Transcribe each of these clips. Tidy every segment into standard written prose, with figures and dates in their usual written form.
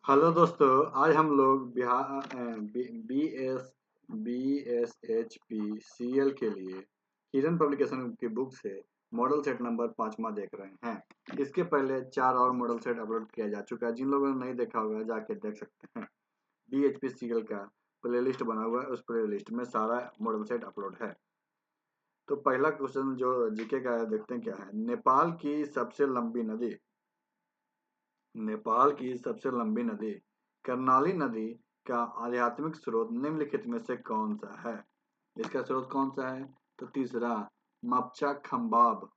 Hello दोस्तों, आज हम लोग Bihar B S H P C L के लिए किरण पब्लिकेशन की बुक से मॉडल सेट नंबर 5वां देख रहे हैं। इसके पहले 4 और मॉडल सेट अपलोड किया जा चुका है। जिन लोगों ने नहीं देखा होगा जाके देख सकते हैं। B H P C L का प्लेलिस्ट बना हुआ है, उस प्लेलिस्ट में सारा मॉडल सेट अपलोड है। तो पहला क्वेश्चन जो जीके का है, देखते हैं क्या है। नेपाल की सबसे लंबी नदी कर्णाली नदी का आध्यात्मिक स्रोत निम्नलिखित में से कौन सा है? इसका स्रोत कौन सा है? तो तीसरा मपचा खम्बाब।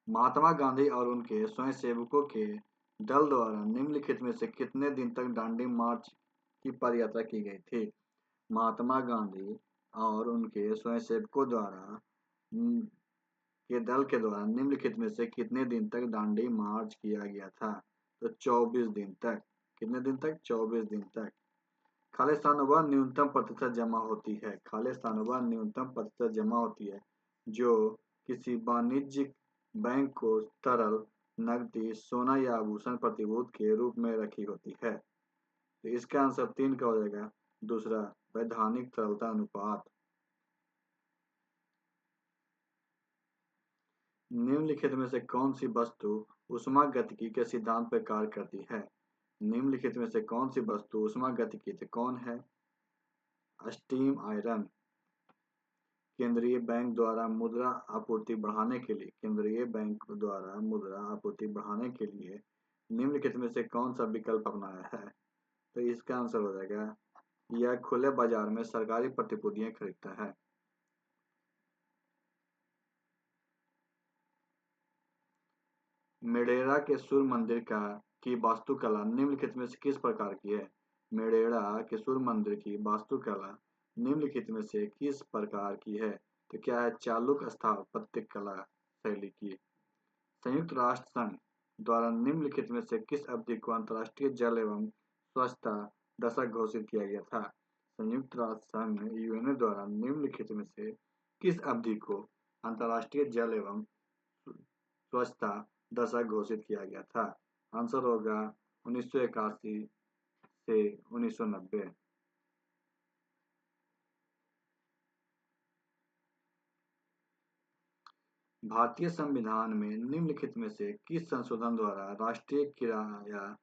महात्मा गांधी और उनके स्वयंसेवकों के दल द्वारा निम्नलिखित में से कितने दिन तक दांडी मार्च की पदयात्रा की गई थी? महात्मा गांधी और उनके स्वयंसेवकों द्वारा के दल के द्वारा निम्नलिखित में से कितने दिन तक दांडी मार्च किया गया था? तो 24 दिन तक। कितने दिन तक? 24 दिन तक। खालिस्तान वह न्यूनतम प्रतिशत जमा होती है। खालिस्तान वह न्यूनतम प्रतिशत जमा होती है जो किसी वाणिज्यिक बैंक को तरल नकदी, सोना या आभूषण प्रतिभूत के रूप में रखी होती है। तो इसका आंसर 3 का हो जाएगा। दूसरा वैधानिक तरलता अनुपात। निम्नलिखित में से कौन सी वस्तु ऊष्मागतिकी के सिद्धांत पर कार्य करती है? निम्नलिखित में से कौन सी वस्तु ऊष्मागतिकी से कौन है? Steam iron. केंद्रीय बैंक द्वारा मुद्रा आपूर्ति बढ़ाने के लिए निम्नलिखित में से कौन सा विकल्प अपनाया है? तो इसका आंसर हो जाएगा यह खुले बाजार में सरकारी प्रतिभूतियां खरीदता है। मेडेरा के सूर्य मंदिर की वास्तुकला निम्नलिखित में से किस प्रकार की है? मेडेरा के सूर्य मंदिर की वास्तुकला निम्नलिखित में से किस प्रकार की है? तो क्या है? चालुक्य स्थापत्य कला शैली की। संयुक्त राष्ट्र संघ द्वारा निम्नलिखित में से किस अवधि को अंतर्राष्ट्रीय जल एवं स्वच्छता दशक घोषित किया गया था? संयुक्त राष्ट्र संघ यूएनओ द्वारा निम्नलिखित में से किस अवधि को अंतर्राष्ट्रीय जल एवं स्वच्छता दशक घोषित किया गया था? आंसर होगा 1981 से 1990। भारतीय संविधान में निम्नलिखित में से किस संशोधन द्वारा राष्ट्रीय किराया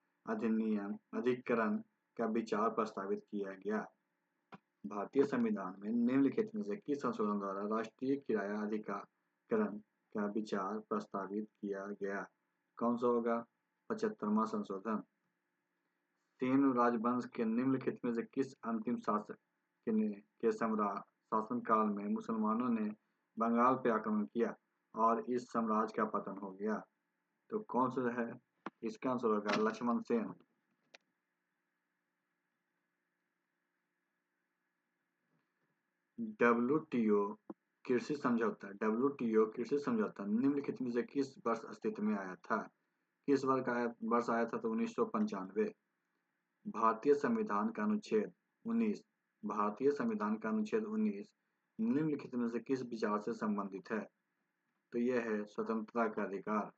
अधिकरण का विचार प्रस्तावित किया गया? भारतीय संविधान में निम्नलिखित में से किस संशोधन द्वारा राष्ट्रीय किराया अधिकरण का विचार प्रस्तावित किया गया? कौन सा होगा? 75वां संशोधन। सेन राजवंश के निम्नलिखित में से किस अंतिम शासक के शासनकाल में मुसलमानों ने बंगाल पे आक्रमण किया और इस साम्राज्य का पतन हो गया? तो कौन सा है? इसका आंसर होगा लक्ष्मण सेन। डब्ल्यूटीओ कृषि समझौता निम्नलिखित में से किस वर्ष अस्तित्व में आया था? किस वर्ष आया था? तो 1995। भारतीय संविधान का अनुच्छेद 19 निम्नलिखित में से किस विचार से संबंधित है? तो यह है स्वतंत्रता का अधिकार।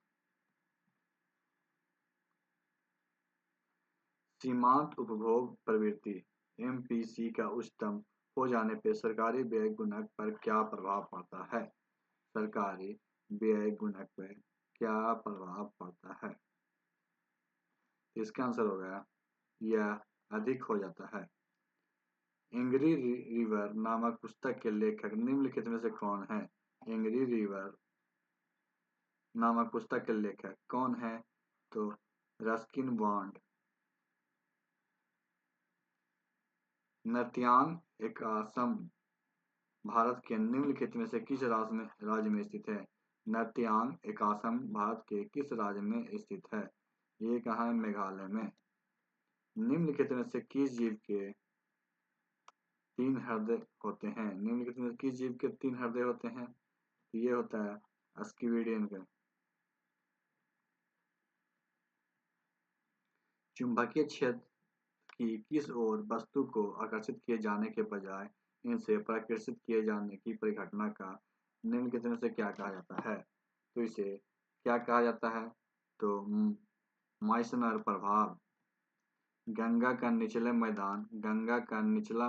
सीमांत उपभोग प्रवृत्ति एमपीसी का उच्चतम हो जाने पर सरकारी व्यय गुणक पर क्या प्रभाव पड़ता है? सरकारी व्यय गुणक पर क्या प्रभाव पड़ता है? इसका आंसर होगा यह अधिक हो जाता है। एंग्री रिवर नामक पुस्तक के लेखक निम्नलिखित में से कौन है? एंग्री रिवर नामक पुस्तक के लेखक कौन है? तो रस्किन बॉन्ड। नर्तियांग एकासम भारत के निम्नलिखित में से किस राज्य में स्थित है? नर्तियांग एकासम भारत के किस राज्य में स्थित है? ये कहाँ है? मेघालय में। निम्नलिखित में से किस जीव के 3 हृदय होते हैं? निम्नलिखित में किस जीव के 3 हृदय होते हैं? ये होता है स्क्विडियन का। चुंबकीय क्षेत्र की किस ओर वस्तु को आकर्षित किए जाने के बजाय इनसे पराकर्षित किए जाने की परिघटना का निम्नलिखित में से क्या कहा जाता है? तो इसे क्या कहा जाता है? तो माइसनर प्रभाव। गंगा का निचला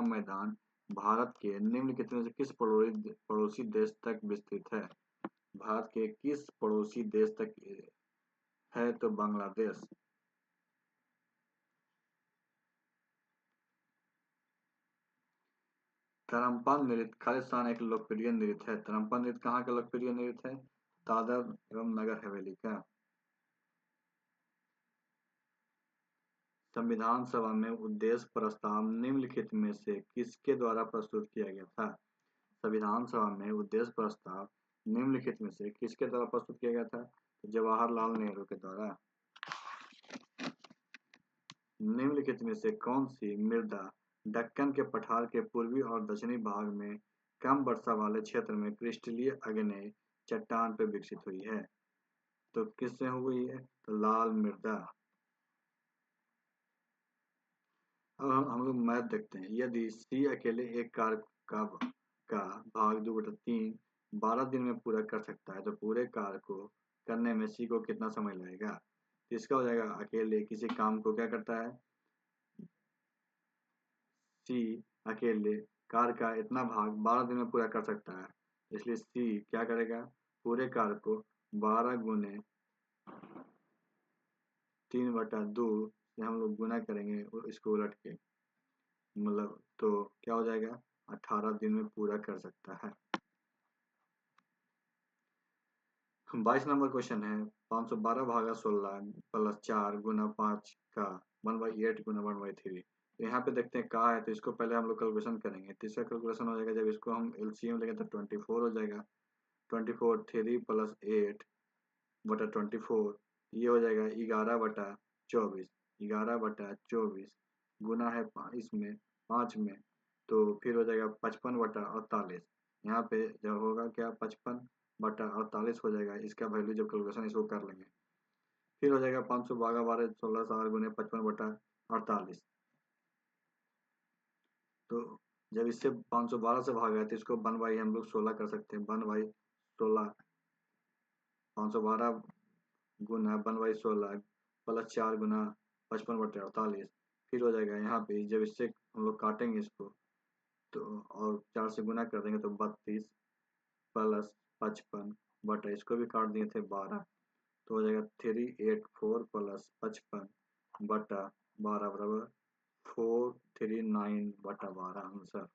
मैदान भारत के निम्नलिखित में से किस पड़ोसी देश तक विस्तृत है? भारत के किस पड़ोसी देश तक है? तो बांग्लादेश। तरम्पा नृत्य खालिस्तान एक लोकप्रिय नृत्य है। तरम्पा नृत्य कहाँ का लोकप्रिय नृत्य है? दादर एवं नगर हवेली का। संविधान सभा में उद्देश्य प्रस्ताव निम्नलिखित में से किसके द्वारा प्रस्तुत किया गया था? संविधान सभा में उद्देश्य प्रस्ताव निम्नलिखित में से किसके द्वारा प्रस्तुत किया गया था? तो जवाहरलाल नेहरू के द्वारा। निम्नलिखित में से कौन सी मृदा दक्कन के पठार के पूर्वी और दक्षिणी भाग में कम वर्षा वाले क्षेत्र में क्रिस्टलीय आग्नेय चट्टान पर विकसित हुई है? तो किससे हुई है? तो लाल मृदा। अब हम लोग मैथ देखते हैं। यदि सी अकेले एक कार्य का भाग 2/3 12 दिन में पूरा कर सकता है तो पूरे कार्य को करने में सी को कितना समय लगेगा? तो इसका हो जाएगा अकेले किसी काम को क्या करता है? सी अकेले कार्य का इतना भाग 12 दिन में पूरा कर सकता है, इसलिए सी क्या करेगा? पूरे कार्य को 12 गुने 3/2 से हम लोग गुना करेंगे और इसको उलट के, मतलब तो क्या हो जाएगा? 18 दिन में पूरा कर सकता है। 22 नंबर क्वेश्चन है 512 भागा 16 प्लस 4 गुना 5 का 1/8 गुना 1/3। तो यहाँ पे देखते हैं कहा है, तो इसको पहले हम लोग कैलकुलेशन करेंगे। तीसरा कैलकुलेशन हो जाएगा, जब इसको हम एलसीएम लेंगे तो 24 हो जाएगा। 24 3 प्लस 8 बटा 24 ये हो जाएगा 11/24। 11/24 गुना है इसमें 5 में, तो फिर हो जाएगा 55/48। यहाँ पे जब होगा क्या 55/48 हो जाएगा, इसका वैल्यू जब कैलकुलेशन इसको कर लेंगे फिर हो जाएगा 500 भागा 12 16 4 गुने 55/48। तो जब इससे 512 से भागा है तो इसको 1/, हम लोग 16 कर सकते हैं। 1/16 512 गुना 1/16 प्लस 4 गुना 55/48 फिर हो जाएगा। यहाँ पे जब इससे हम लोग काटेंगे इसको तो और 4 से गुना कर देंगे तो 32 प्लस 55 बटा इसको भी काट दिए थे 12, तो हो जाएगा 384 प्लस 55 बटा 12 बराबर 439/12 आंसर।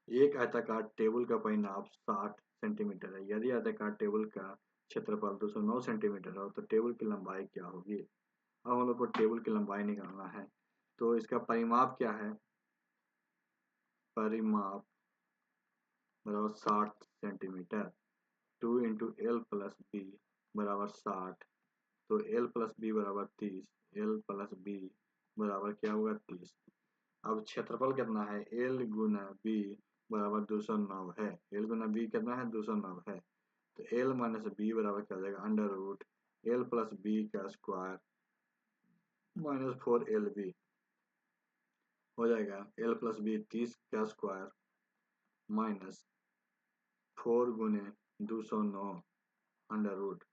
एक आयताकार टेबल का परिमाप 60 सेंटीमीटर है। यदि आयताकार टेबल का क्षेत्रफल 209 सेंटीमीटर हो तो टेबल की लंबाई क्या होगी? अब हम लोग को टेबल की लंबाई निकालना है, तो इसका परिमाप क्या है? परिमाप बराबर 60 centimetre. 2 into L plus B बराबर 60, तो एल प्लस बी बराबर 30। एल प्लस बी बराबर क्या होगा? 30। अब क्षेत्रफल कितना है? एल गुना बी बराबर 209 है। एल गुना बी कितना है? 209 है। तो एल माइनस बी बराबर क्या हो जाएगा? Under root L plus B का स्क्वायर माइनस 4 LB हो जाएगा। एल प्लस बी 30 का स्क्वायर माइनस 4 गुने 209 अंडर रूट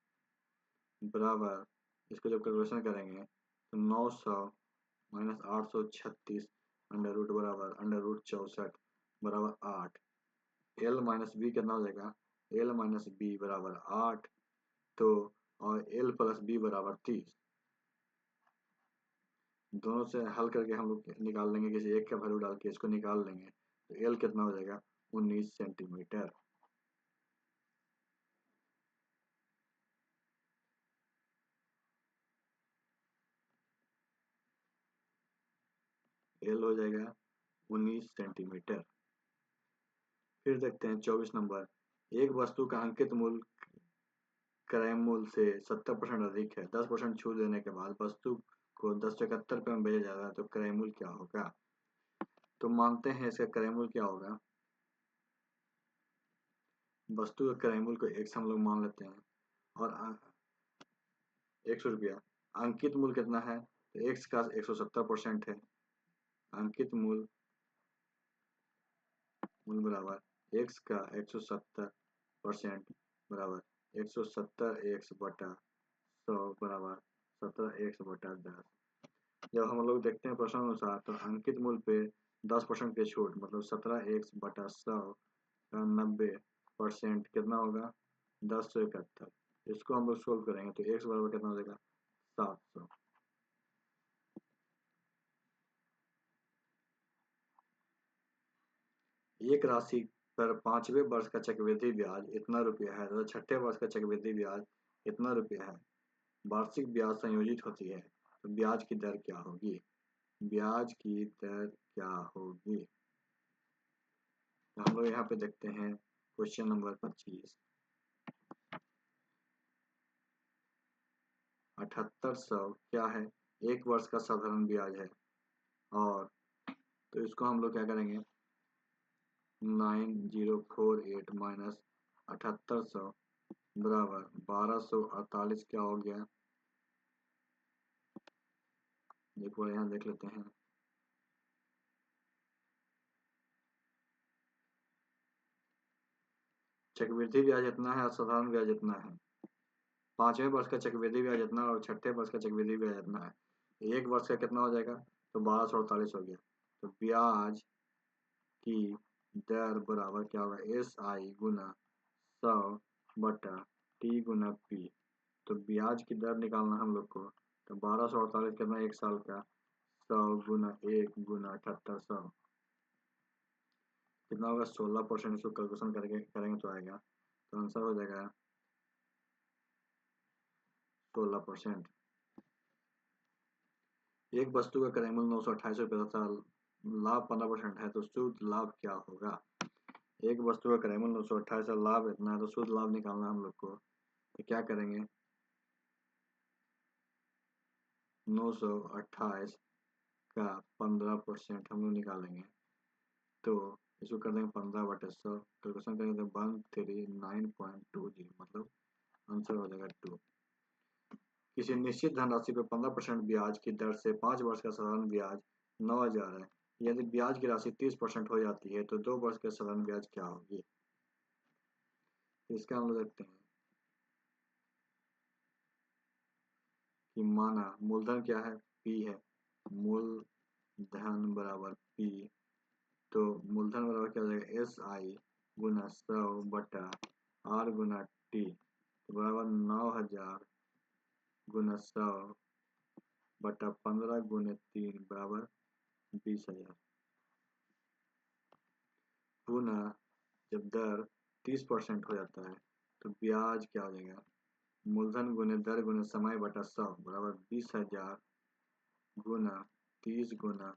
बराबर, इसको जब कैलकुलेशन करेंगे तो 900 माइनस 836 अंडर रूट बराबर अंडर रूट 64 बराबर 8। एल माइनस बी कितना हो जाएगा? एल माइनस बी बराबर 8, तो और एल प्लस बी बराबर 30। दोनों से हल करके हम लोग निकाल लेंगे, किसी एक का वैल्यू डाल के इसको निकाल लेंगे तो एल कितना हो जाएगा? 19 सेंटीमीटर। एल हो जाएगा 19 सेंटीमीटर। फिर देखते हैं 24 नंबर। एक वस्तु का अंकित मूल्य क्रय मूल्य से 70% अधिक है। 10% छूट देने के बाद वस्तु को 1071 में बेचा जाता है तो क्रय मूल्य क्या होगा? तो मानते हैं इसका क्रय मूल्य क्या होगा? वस्तु का क्रय मूल्य को x हम लोग मान लेते हैं और 100 रुपया। अंकित मूल्य कितना है? तो x का 170% है। अंकित मूल्य बराबर x का 170% बराबर 170 x बटा 100 बराबर 17 x बटा 10। जब हम लोग देखते हैं प्रश्न अनुसार तो अंकित मूल्य पे 10% की छूट मतलब 17x बटा 100 का 90% कितना होगा 1071। इसको हम लोग सोल्व करेंगे तो x बराबर कितना हो जाएगा 700। एक राशि पर 5वें वर्ष का चक्रवृद्धि ब्याज इतना रुपया है तथा छठे वर्ष का चक्रवृद्धि ब्याज इतना रुपया है। वार्षिक ब्याज संयोजित होती है तो ब्याज की दर क्या होगी। ब्याज की दर क्या होगी तो हम लोग यहाँ पे देखते हैं क्वेश्चन नंबर 25। 7800 क्या है एक वर्ष का साधारण ब्याज है और तो इसको हम लोग क्या करेंगे 9048 माइनस 7800 बराबर 1248 क्या हो गया देखो यहाँ देख लेते हैं। चक्रवृद्धि ब्याज इतना है और साधारण ब्याज इतना है। 5वें वर्ष का चक्रवृद्धि ब्याज इतना और छठे वर्ष का चक्रवृद्धि ब्याज इतना है। एक वर्ष का कितना हो जाएगा तो 1248 हो गया। तो ब्याज की दर बराबर क्या होगा SI गुना 100 बटा T गुना P। तो ब्याज की दर निकालना हम लोग को तो 1248 कितना एक साल का 100 गुना 1 गुना 7800 कितना होगा 16%। इसको कैलकुलेशन करके करेंगे तो आएगा तो आंसर हो जाएगा 16%। एक वस्तु का क्रय मूल्य 928 रुपये तथा लाभ 15% है तो शुद्ध लाभ क्या होगा। एक वस्तु का क्रय मूल्य 928 और लाभ इतना है तो शुद्ध लाभ निकालना हम लोग को तो क्या करेंगे 928 का 15% हम लोग निकालेंगे तो इसको कर देंगे 15/100 कैलकुलेशन करेंगे तो 139.20 मतलब आंसर हो जाएगा 2। किसी निश्चित धनराशि पर 15% ब्याज की दर से 5 वर्ष का साधारण ब्याज 9000 है। यदि ब्याज की राशि 30% हो जाती है तो 2 वर्ष के साधारण ब्याज क्या होगी। इसका हम लोग देखते हैं कि माना मूलधन क्या है P है मूलधन बराबर P तो मूलधन बराबर क्या हो जाएगा SI गुना 100 बटा R गुना T तो बराबर 9000 गुना 100 बटा 15 गुने 3 बराबर 20,000। पुनः जब दर 30% हो जाता है तो ब्याज क्या हो जाएगा मूलधन गुने दर गुने समय बटा 100 बराबर 20,000 गुना 30 गुना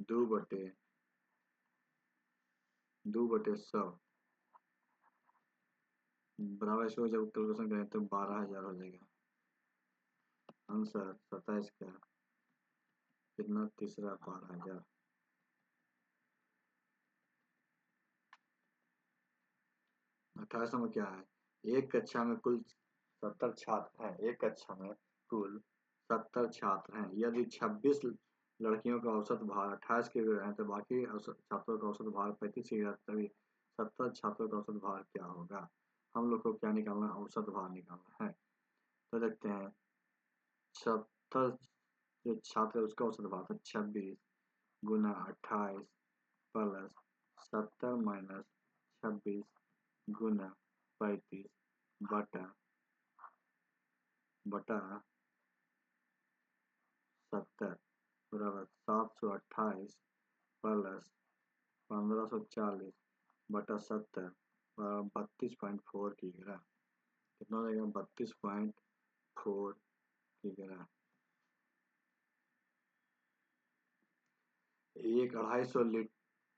2/100 बराबर इसको जब कैलकुलेशन करें तो 12,000 हो जाएगा। आंसर 27 का कितना तीसरा 12,000। 28 में क्या है एक कक्षा में कुल 70 छात्र हैं। एक कक्षा में कुल 70 छात्र हैं। यदि 26 लड़कियों का औसत भार 28 किलोग्राम है तो बाकी छात्रों का औसत भार 35 किलोग्राम तभी 70 छात्रों का औसत भार क्या होगा। हम लोग को क्या निकालना है औसत भार निकालना है तो देखते हैं 70 जो छात्र है उसका औसत भार 26 गुना 28 प्लस 70 माइनस 26 गुना 35 बटा 70 बराबर 728 प्लस 1540 बटा 70 बराबर 32.4 किलोग्राम। कितना हो जाएगा 32.4 किलोग्राम। एक 250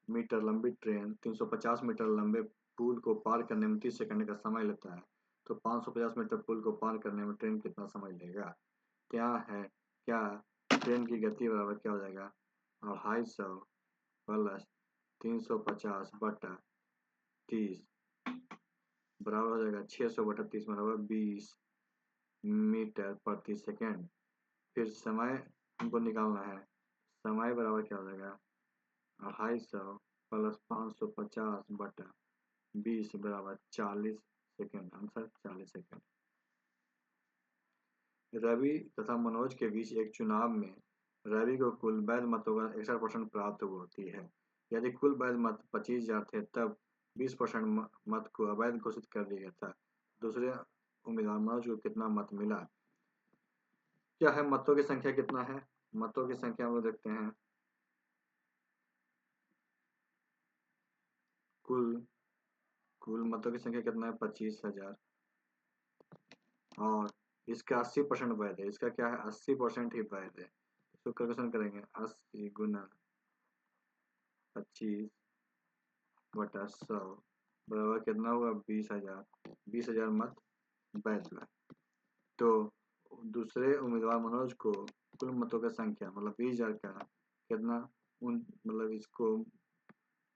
मीटर लंबी ट्रेन 350 मीटर लंबे पुल को पार करने में 30 सेकंड का समय लेता है तो 550 मीटर पुल को पार करने में ट्रेन कितना समय लेगा। क्या ट्रेन की गति बराबर क्या हो जाएगा 250 प्लस 350 बटा 30 बराबर हो जाएगा 600 बटा 30 बराबर 20 मीटर प्रति सेकेंड। फिर समय हमको निकालना है समय बराबर क्या हो जाएगा 250 प्लस 550 बटा 20 बराबर 40 सेकंड, आंसर 40 सेकंड। रवि तथा मनोज के बीच एक चुनाव में रवि को कुल वैध मतों का 61% प्राप्त होती है। यदि कुल वैध मत 25,000 थे तब 20% मत को अवैध घोषित कर दिया गया था। दूसरे उम्मीदवार मनोज को कितना मत मिला? क्या है मतों की संख्या कितना है? मतों की संख्या हम लोग देखते हैं। कुल मतों की संख्या कितना है? 25,000 और इसका 80% वैध है। इसका क्या है? 80% ही वैध है। इसको कैलकुलेशन करेंगे 80 गुना 25 बटा 100 बराबर कितना हुआ? 20,000। 20,000 मत वैध हुआ। तो दूसरे उम्मीदवार मनोज को कुल मतों की संख्या मतलब 20,000 का कितना मतलब इसको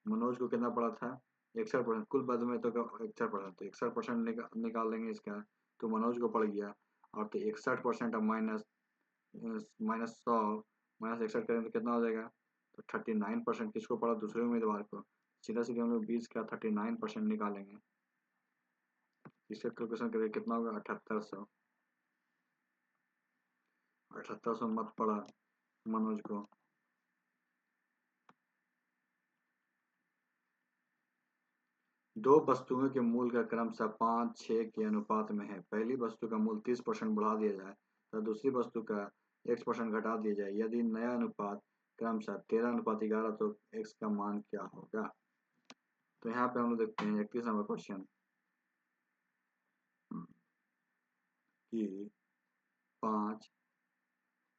मनोज को कितना पड़ा था? 61%। कुल पद में तो 61%, तो 61% निकाल लेंगे इसका, तो मनोज को पड़ गया। और तो 61% अब माइनस 100 माइनस 61 करें तो कितना हो जाएगा? तो 39% किसको पड़ा? दूसरे उम्मीदवार को। सीधा सीधा हम लोग 20 का 39% निकालेंगे। इसका कैलकुलेशन करें कितना होगा? 7800। 7800 मत पड़ा मनोज को। दो वस्तुओं के मूल्य का क्रमशः 5-6 के अनुपात में है। पहली वस्तु का मूल्य 30% बढ़ा दिया जाए तथा दूसरी वस्तु का x% घटा दिया जाए। यदि नया अनुपात क्रमशः 13:11 तो x का मान क्या होगा? तो यहाँ पे हम लोग देखते हैं 31 नंबर क्वेश्चन कि 5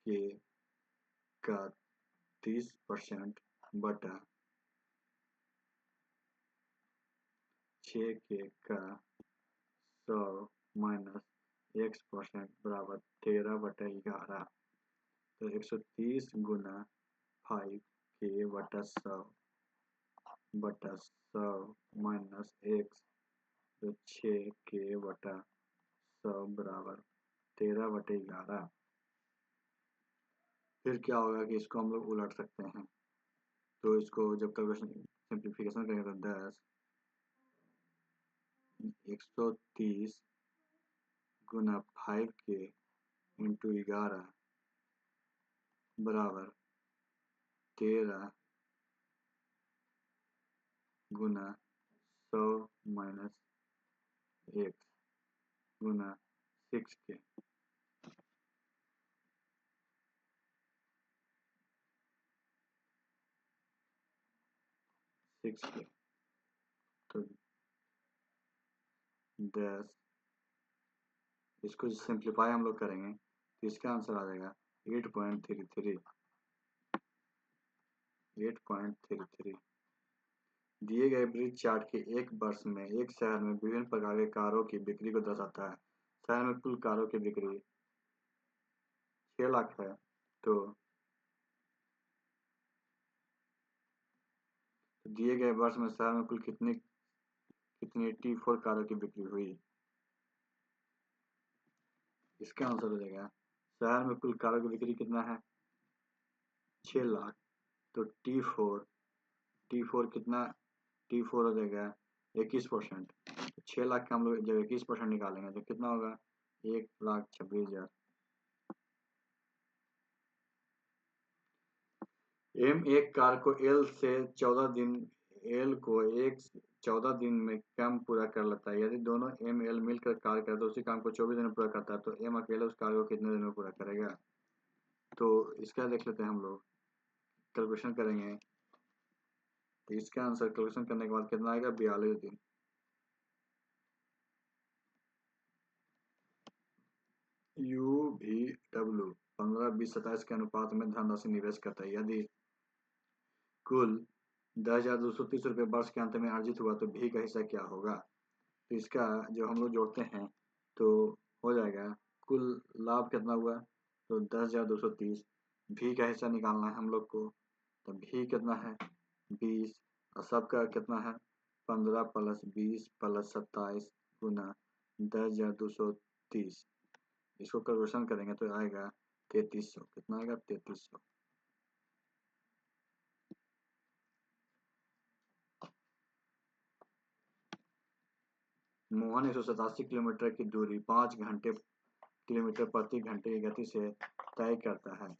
के का 30% बटा 6 के का 100 माइनस x% बराबर 13/11। तो 130 गुना 5 के बटा 100 माइनस x, तो 6 के बटा 100 बराबर 13/11। फिर क्या होगा कि इसको हम लोग उलट सकते हैं। तो इसको जब कैलकुलेशन सिंप्लीफिकेशन करेंगे तो 10 130 गुना 5 के इंटू 11 बराबर 13 गुना 100 माइनस x गुना 6 के। तो 10 इसको सिंप्लीफाई हम लोग करेंगे तो इसका आंसर आ जाएगा 8.33। 8.33। दिए गए ब्रिज चार्ट के एक वर्ष में एक शहर में विभिन्न प्रकार के कारों की बिक्री को दर्शाता है। शहर में कुल कारों की बिक्री 6 लाख है। तो दिए गए वर्ष में शहर में कुल कितनी 84 कारों की बिक्री हुई? इसका आंसर हो जाएगा शहर में कुल कारों की बिक्री कितना है? 6 लाख। तो T4 कितना? T4 हो जाएगा 21%। 6 लाख का हम लोग जब 21% निकालेंगे तो कितना होगा? 1,26,000। एम एक कार को एल से 14 दिन एल को 14 दिन में काम पूरा कर लेता है। यदि दोनों एम एल मिलकर कार्य करें तो उसी काम को 24 दिन में पूरा करता है, तो एम अकेले उस कार्य को कितने दिन में पूरा करेगा? तो इसका देख लेते हैं हम लोग, कैलकुलेशन करेंगे तो इसका आंसर कैलकुलेशन करने के बाद कितना आएगा? 42 दिन। UVW 15-20-27 के अनुपात में धनराशि निवेश करता है। यदि कुल 10,230 रुपये वर्ष के अंत में अर्जित हुआ तो भी का हिस्सा क्या होगा? तो इसका जब हम लोग जोड़ते हैं तो हो जाएगा कुल लाभ कितना हुआ? तो 10,230। भी का हिस्सा निकालना है हम लोग को, तो भी कितना है? 20। और सबका कितना है? 15 प्लस 20 प्लस 27 गुना 10,230। इसको कैलकुलेशन करेंगे तो आएगा 3300। कितना आएगा? 3300। मोहन 187 किलोमीटर की दूरी 5 घंटे किलोमीटर प्रति घंटे की गति से तय करता है।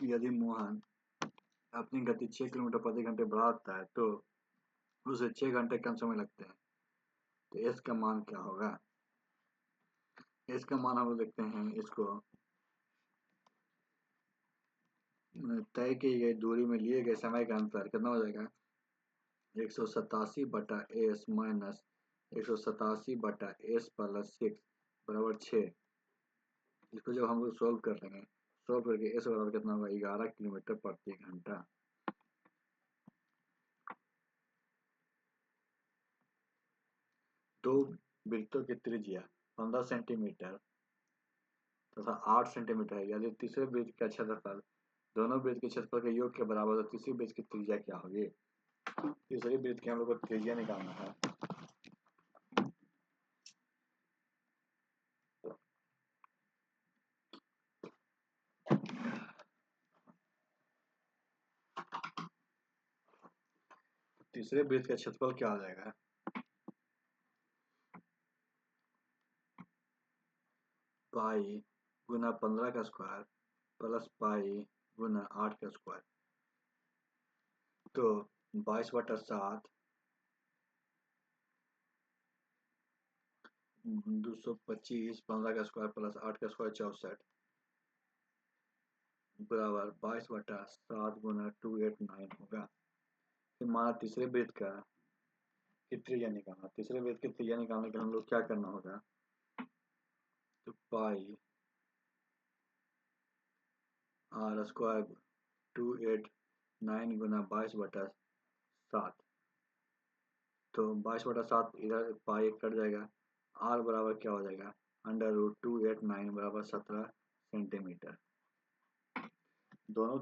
यदि मोहन अपनी गति 6 किलोमीटर प्रति घंटे बढ़ाता है तो उसे 6 घंटे कम समय लगते हैं। तो एस का मान क्या होगा? एस का मान हम लोग देखते हैं इसको तय की गई दूरी में लिए गए समय का अंतर कितना हो जाएगा? 187/s माइनस 187/s प्लस 6 बराबर 6। इसको जब हम लोग सोल्व कर लेंगे, सोल्व करके एस बराबर कितना होगा? 11 किलोमीटर प्रति घंटा। दो वृत्तों की त्रिज्या 15 सेंटीमीटर तथा 8 सेंटीमीटर है। यदि तीसरे वृत्त का क्षेत्रफल दोनों वृत्त के क्षेत्रफल के योग के बराबर तो तीसरी वृत्त की त्रिज्या क्या होगी? तीसरी वृत्त की हम लोग को त्रिज्या निकालना है। तीसरे वृत्त का क्षेत्रफल क्या हो जाएगा? पाई गुना 15 का स्क्वायर प्लस पाई गुना 8 का स्क्वायर। तो 22/7 225 15 का स्क्वायर प्लस 8 का स्क्वायर 64 बराबर 22/7 गुना 289 होगा। फिर हमारा तीसरे वृत्त का की त्रिज्या निकालना। तीसरे वृत्त की त्रिज्या निकालने के लिए हम लोग क्या करना होगा? तो पाई आर स्क्वायर 289 गुना 22/7। तो 22/7 इधर पाई कट जाएगा। आर बराबर क्या हो जाएगा? √289 बराबर 17 सेंटीमीटर। दोनों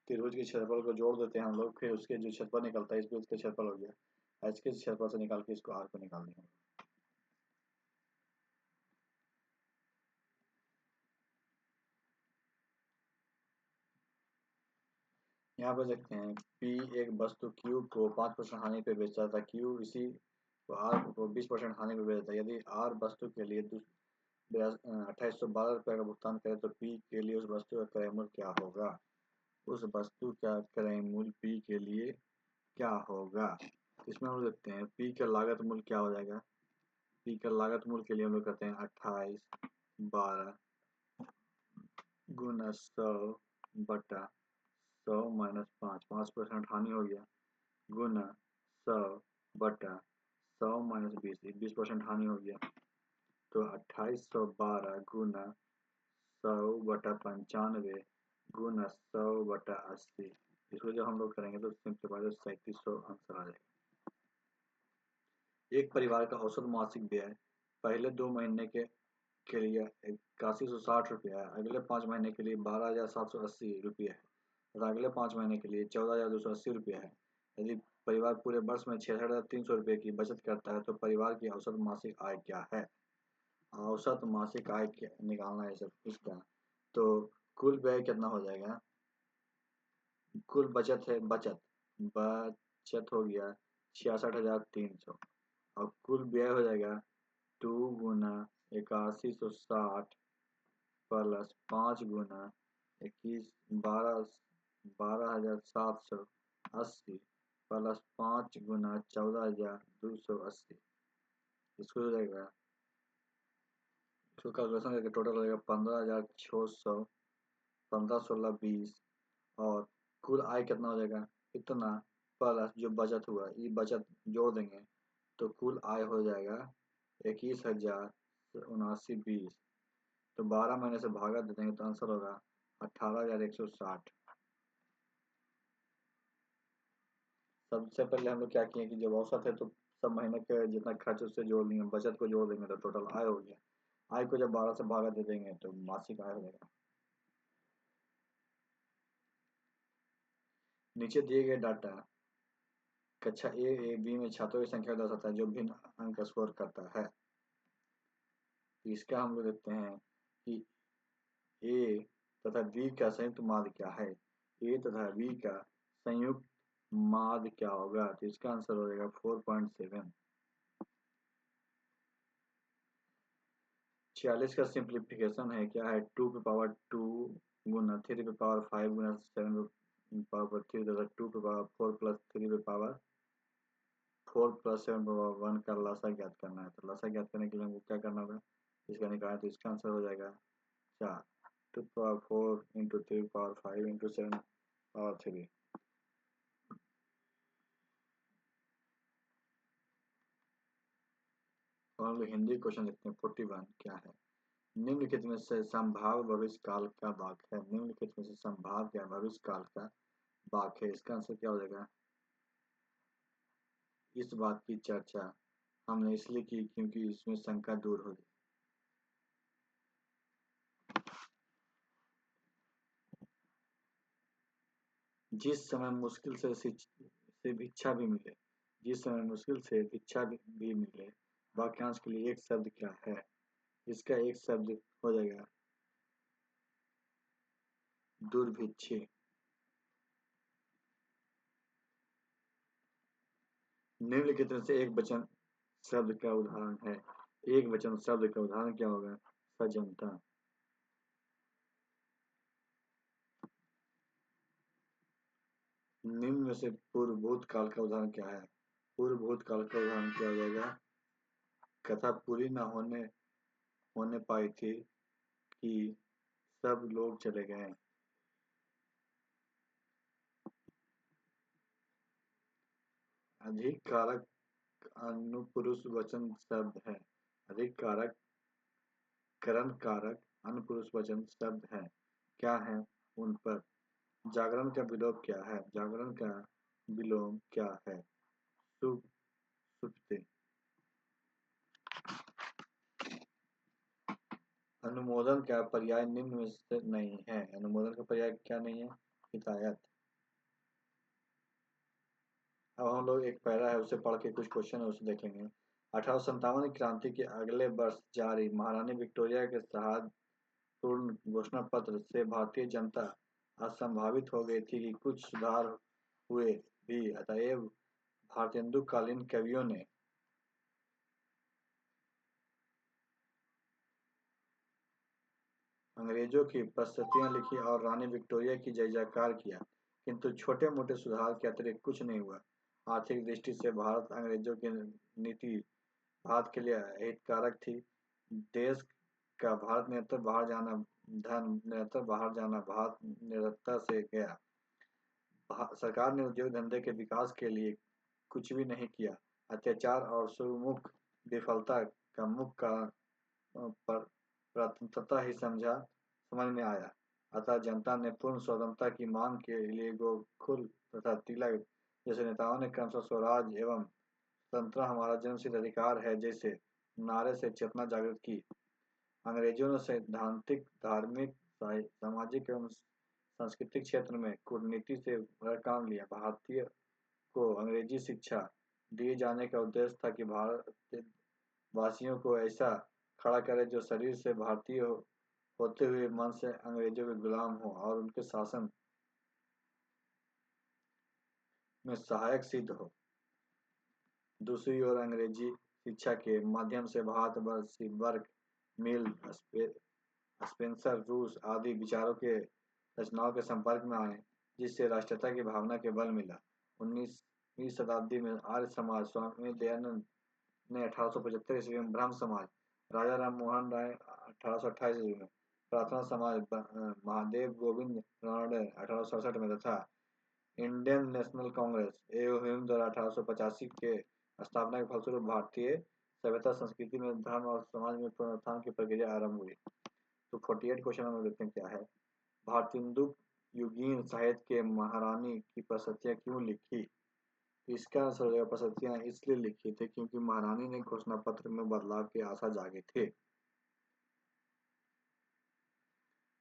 त्रिभुज के क्षेत्रफल को जोड़ देते हैं हम लोग, फिर उसके जो क्षेत्रफल निकलता है इस वृत्त का क्षेत्रफल हो गया। इसके क्षेत्रफल से निकाल के इसको आर को निकाल देंगे। यहाँ पर देखते हैं P एक वस्तु Q को 5% हानि पे बेचता था। Q इसी को R को 20% हानि पे बेचता है। यदि R वस्तु के लिए 2812 रुपये का भुगतान करे तो P के लिए उस वस्तु का क्रय मूल्य क्या होगा? उस वस्तु का क्रय मूल्य P के लिए क्या होगा? इसमें हम देखते हैं P का लागत मूल्य क्या हो जाएगा? P का लागत मूल्य के लिए हम लोग करते हैं 28/12 गुना 100/100 माइनस 5% हानि हो गया गुना 100/100 माइनस 20% हानि हो गया। तो 2812 गुना 100/95 गुना 100/80। इसको जब हम लोग करेंगे तो सिंप्लीफाई 3700 आंसर आ जाएगा। एक परिवार का औसत मासिक व्यय पहले 2 महीने के लिए 8160 रुपया है, अगले 5 महीने के लिए 12780 रुपये है तथा अगले 5 महीने के लिए 14280 रुपया है। यदि परिवार पूरे वर्ष में 6300 रुपये की बचत करता है तो परिवार की औसत मासिक आय क्या है? औसत मासिक आय निकालना है सब इसका। तो कुल व्यय कितना हो जाएगा? कुल बचत है बचत हो गया 66,300 और कुल व्यय हो जाएगा 2 गुना 8160 प्लस 5 गुना 21 12,780 प्लस 5 गुना 14,280। इसको हो जाएगा, इसको कैलकुलेशन करके टोटल हो जाएगा 15,600 15 16 20 और कुल आय कितना हो जाएगा? इतना प्लस जो बचत हुआ ये बचत जोड़ देंगे तो कुल आय हो जाएगा 21,079.20। तो 12 महीने से भागा दे देंगे तो आंसर होगा 18,160। सबसे पहले हम लोग क्या किए कि जब औसत है तो सब महीने के जितना खर्च उससे जोड़ देंगे, बचत को जोड़ देंगे तो टोटल आय हो गया। आय को जब 12 से भागा दे देंगे तो मासिक आय हो जाएगा। नीचे दिए गए डाटा कक्षा ए बी में छात्रों की संख्या दर्शाता है जो भिन्न अंक स्कोर करता है। इसका हम लोग देखते हैं कि ए तथा बी का संयुक्त माध्य क्या है? ए तथा बी का संयुक्त माध्य क्या होगा? तो इसका आंसर हो जाएगा 4.7। 46 का सिंप्लीफिकेशन है, क्या है? 2 पे पावर 2 गुना 3 पे पावर 5 गुना 7 पावर 3 तथा 2 पे पावर 4 प्लस 3 पे पावर 4 प्लस 7 पे पावर 1 का लसा ज्ञात करना है। तो लसा ज्ञात करने के लिए हमको क्या करना होगा? इसका निकालें तो इसका आंसर हो जाएगा 4। 2 power 4 into 3 power 5 into 7 power 3। और हम लोग हिंदी क्वेश्चन देखते हैं। 41 क्या है? निम्नलिखित में से संभाव्य भविष्य काल का वाक्य है। निम्नलिखित में से संभाव्य भविष्य काल का वाक्य है। इसका आंसर क्या हो जाएगा? इस बात की चर्चा हमने इसलिए की क्योंकि इसमें शंका दूर हो जाए। जिस समय मुश्किल से भिक्षा भी मिले, जिस समय मुश्किल से भिक्षा भी मिले, वाक्यांश के लिए एक शब्द क्या है? इसका एक शब्द हो जाएगा दुर्भिक्षे। निम्नलिखित में से एक वचन शब्द का उदाहरण है। एक वचन शब्द का उदाहरण क्या होगा? सजनता। निम्न में से पूर्व भूतकाल का उदाहरण क्या है? पूर्व भूतकाल का उदाहरण क्या हो जाएगा? कथा पूरी न होने पाई थी कि सब लोग चले गए। अधिक कारक अनुपुरुष वचन शब्द है। अधिक कारक करण कारक अनुपुरुष वचन शब्द है। क्या है उन पर? जागरण का विलोम क्या है? जागरण का विलोम क्या है? सुप सुप्ति। अनुमोदन का पर्याय निम्न में से नहीं है। अनुमोदन का पर्याय क्या नहीं है? हिदायत। अब हम लोग एक पैरा है उसे पढ़ के कुछ क्वेश्चन है उसे देखेंगे। 1857 की क्रांति के अगले वर्ष जारी महारानी विक्टोरिया के पूर्ण घोषणा पत्र से भारतीय जनता असंभावित हो गई थी कि कुछ सुधार हुए भी, अतएव भारतेंदुकालीन कवियों ने अंग्रेजों की प्रशस्तियां लिखी और रानी विक्टोरिया की जय जयकार किया, किंतु छोटे मोटे सुधार के अतिरिक्त कुछ नहीं हुआ। आर्थिक दृष्टि से भारत अंग्रेजों की नीति भारत के लिए हितकारक थी। देश का भारत निरंतर बाहर जाना, धन निरंतर बाहर जाना भारत निरंतर से गया। सरकार ने उद्योग धंधे के विकास के लिए कुछ भी नहीं किया। अत्याचार और सुमुख विफलता का मुख्य कारण पर प्राथमिकता ही समझ में आया। अतः जनता ने पूर्ण स्वतंत्रता की मांग के लिए गोकुल तथा तिलक जैसे नेताओं ने क्रमशः स्वराज एवं स्वतंत्रता हमारा जन्मसिद्ध अधिकार है जैसे नारे से चेतना जागृत की। अंग्रेजों ने सैद्धांतिक, धार्मिक, सामाजिक एवं सांस्कृतिक क्षेत्र में कूटनीति से बड़ा काम लिया। भारतीय को अंग्रेजी शिक्षा दिए जाने का उद्देश्य था कि भारत वासियों को ऐसा खड़ा करे जो शरीर से भारतीय होते हुए मन से अंग्रेजों के गुलाम हो और उनके शासन में सहायक सिद्ध हो। दूसरी ओर अंग्रेजी शिक्षा के माध्यम से भारतवर्षी वर्ग मिल, स्पेंसर, रूस आदि विचारों के रचनाओं के संपर्क में आए, जिससे राष्ट्रीयता की भावना के बल मिला। 19वीं शताब्दी में आर्य समाज स्वामी दयानंद ने 1875 ईस्वी में ब्रह्म समाज, राजा राम मोहन राय 1828 ईस्वी में, प्रार्थना समाज महादेव गोविंद रानडे 1867 में तथा इंडियन नेशनल कांग्रेस एओ द्वारा 1885 के स्थापना के फलस्वरूप भारतीय सभ्यता संस्कृति में धर्म और समाज में पुनरुत्थान की प्रक्रिया आरंभ हुई। तो 48 क्वेश्चन हम देखते हैं क्या है। भारतेंदु युगीन साहित्य के महारानी की प्रशस्तियां क्यों लिखी? इसका आंसर हो जाएगा प्रशस्तियां इसलिए लिखी थी क्योंकि महारानी ने घोषणा पत्र में बदलाव की आशा जागे थे।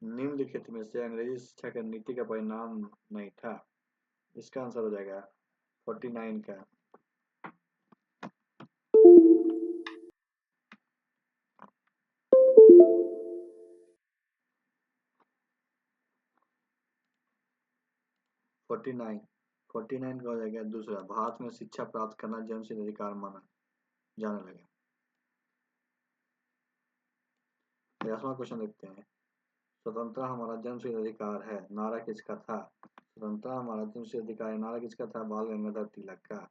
निम्नलिखित में से अंग्रेजी शिक्षा का नीति का परिणाम नहीं था। इसका आंसर हो जाएगा 49 का 49 का हो जाएगा दूसरा, भारत में शिक्षा प्राप्त करना जन्मसिद्ध अधिकार माना जाने लगा। 50वां क्वेश्चन देखते हैं। स्वतंत्रता हमारा जन्मसिद्ध अधिकार है, नारा किसका था? स्वतंत्रता हमारा जन्मसिद्ध अधिकार है, नारा किसका था? बाल गंगाधर तिलक का।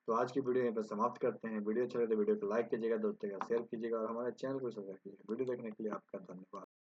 तो आज की वीडियो यहीं पर समाप्त करते हैं। वीडियो अच्छा लगे तो वीडियो को लाइक कीजिएगा, दोस्तों का शेयर कीजिएगा और हमारे चैनल को सब्सक्राइब कीजिएगा। वीडियो देखने के लिए आपका धन्यवाद।